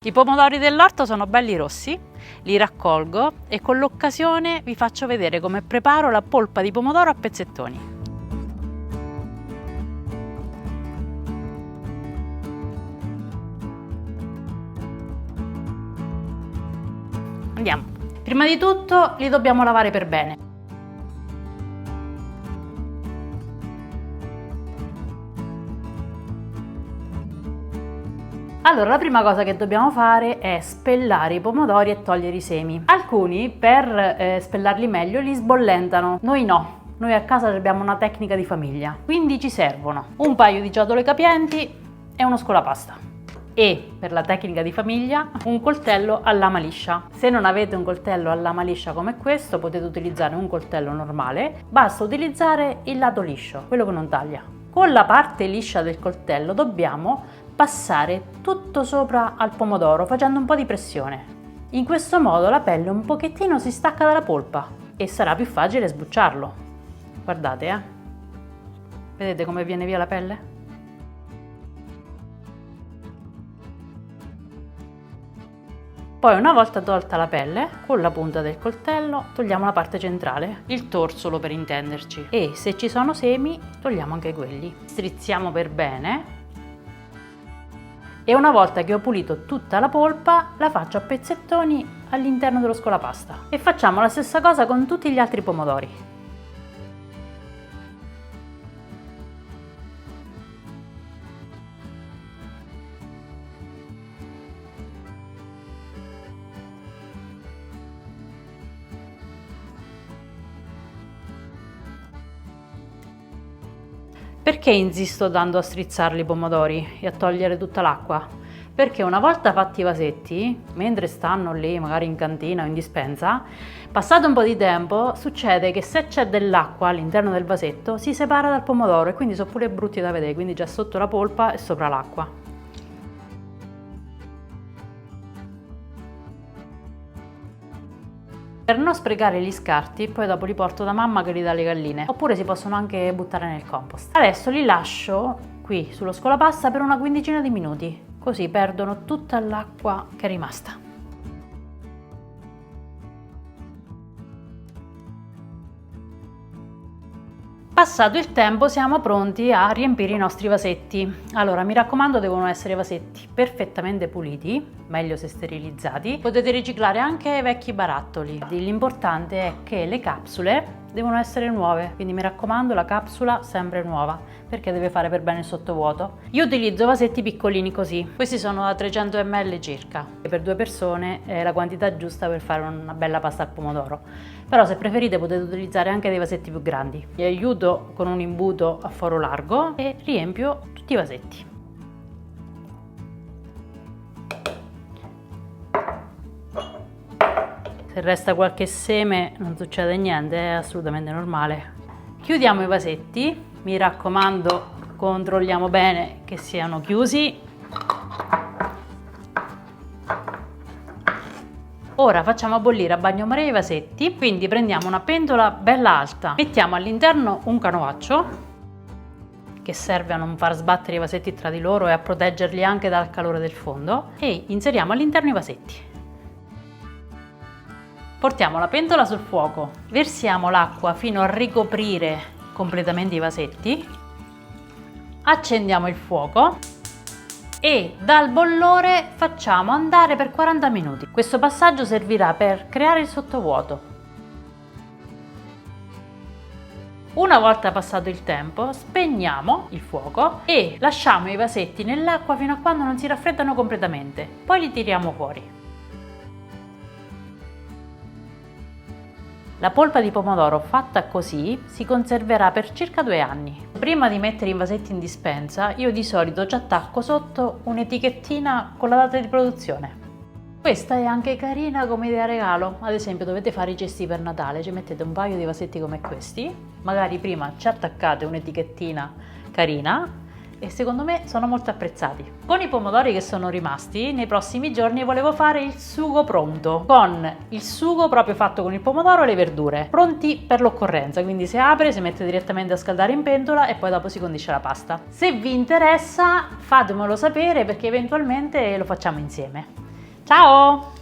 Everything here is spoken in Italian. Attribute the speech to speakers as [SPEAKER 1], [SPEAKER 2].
[SPEAKER 1] I pomodori dell'orto sono belli rossi, li raccolgo e con l'occasione vi faccio vedere come preparo la polpa di pomodoro a pezzettoni. Andiamo. Prima di tutto li dobbiamo lavare per bene. Allora, la prima cosa che dobbiamo fare è spellare i pomodori e togliere i semi. Alcuni, per spellarli meglio, li sbollentano. Noi no, noi a casa abbiamo una tecnica di famiglia. Quindi ci servono un paio di ciotole capienti e uno scolapasta. E, per la tecnica di famiglia, un coltello a lama liscia. Se non avete un coltello a lama liscia come questo, potete utilizzare un coltello normale. Basta utilizzare il lato liscio, quello che non taglia. Con la parte liscia del coltello dobbiamo passare tutto sopra al pomodoro facendo un po' di pressione. In questo modo la pelle un pochettino si stacca dalla polpa e sarà più facile sbucciarlo. Guardate, vedete come viene via la pelle? Poi, una volta tolta la pelle, con la punta del coltello togliamo la parte centrale, il torsolo per intenderci, e se ci sono semi togliamo anche quelli. Strizziamo per bene. E una volta che ho pulito tutta la polpa, la faccio a pezzettoni all'interno dello scolapasta. E facciamo la stessa cosa con tutti gli altri pomodori. Perché insisto tanto a strizzarli i pomodori e a togliere tutta l'acqua? Perché una volta fatti i vasetti, mentre stanno lì magari in cantina o in dispensa, passato un po' di tempo succede che se c'è dell'acqua all'interno del vasetto si separa dal pomodoro e quindi sono pure brutti da vedere, quindi già sotto la polpa e sopra l'acqua. Per non sprecare gli scarti, poi dopo li porto da mamma che li dà alle galline, oppure si possono anche buttare nel compost. Adesso li lascio qui sullo scolapasta per una quindicina di minuti, così perdono tutta l'acqua che è rimasta. Passato il tempo siamo pronti a riempire i nostri vasetti. Allora, mi raccomando, devono essere vasetti perfettamente puliti, meglio se sterilizzati. Potete riciclare anche vecchi barattoli. L'importante è che le capsule devono essere nuove, quindi mi raccomando, la capsula sempre nuova, perché deve fare per bene il sottovuoto. Io utilizzo vasetti piccolini così, questi sono da 300 ml circa, e per 2 persone è la quantità giusta per fare una bella pasta al pomodoro. Però se preferite potete utilizzare anche dei vasetti più grandi. Vi aiuto con un imbuto a foro largo e riempio tutti i vasetti. Se resta qualche seme non succede niente, è assolutamente normale. Chiudiamo i vasetti, mi raccomando controlliamo bene che siano chiusi. Ora facciamo bollire a bagnomaria i vasetti, quindi prendiamo una pentola bella alta, mettiamo all'interno un canovaccio che serve a non far sbattere i vasetti tra di loro e a proteggerli anche dal calore del fondo, e inseriamo all'interno i vasetti. Portiamo la pentola sul fuoco, versiamo l'acqua fino a ricoprire completamente i vasetti, accendiamo il fuoco e dal bollore facciamo andare per 40 minuti. Questo passaggio servirà per creare il sottovuoto. Una volta passato il tempo, spegniamo il fuoco e lasciamo i vasetti nell'acqua fino a quando non si raffreddano completamente. Poi li tiriamo fuori. La polpa di pomodoro fatta così si conserverà per circa 2 anni. Prima di mettere i vasetti in dispensa, io di solito ci attacco sotto un'etichettina con la data di produzione. Questa è anche carina come idea regalo. Ad esempio, dovete fare i cesti per Natale, ci mettete un paio di vasetti come questi, magari prima ci attaccate un'etichettina carina e secondo me sono molto apprezzati. Con i pomodori che sono rimasti, nei prossimi giorni volevo fare il sugo pronto, con il sugo proprio fatto con il pomodoro e le verdure, pronti per l'occorrenza, quindi si apre, si mette direttamente a scaldare in pentola e poi dopo si condisce la pasta. Se vi interessa fatemelo sapere perché eventualmente lo facciamo insieme. Ciao!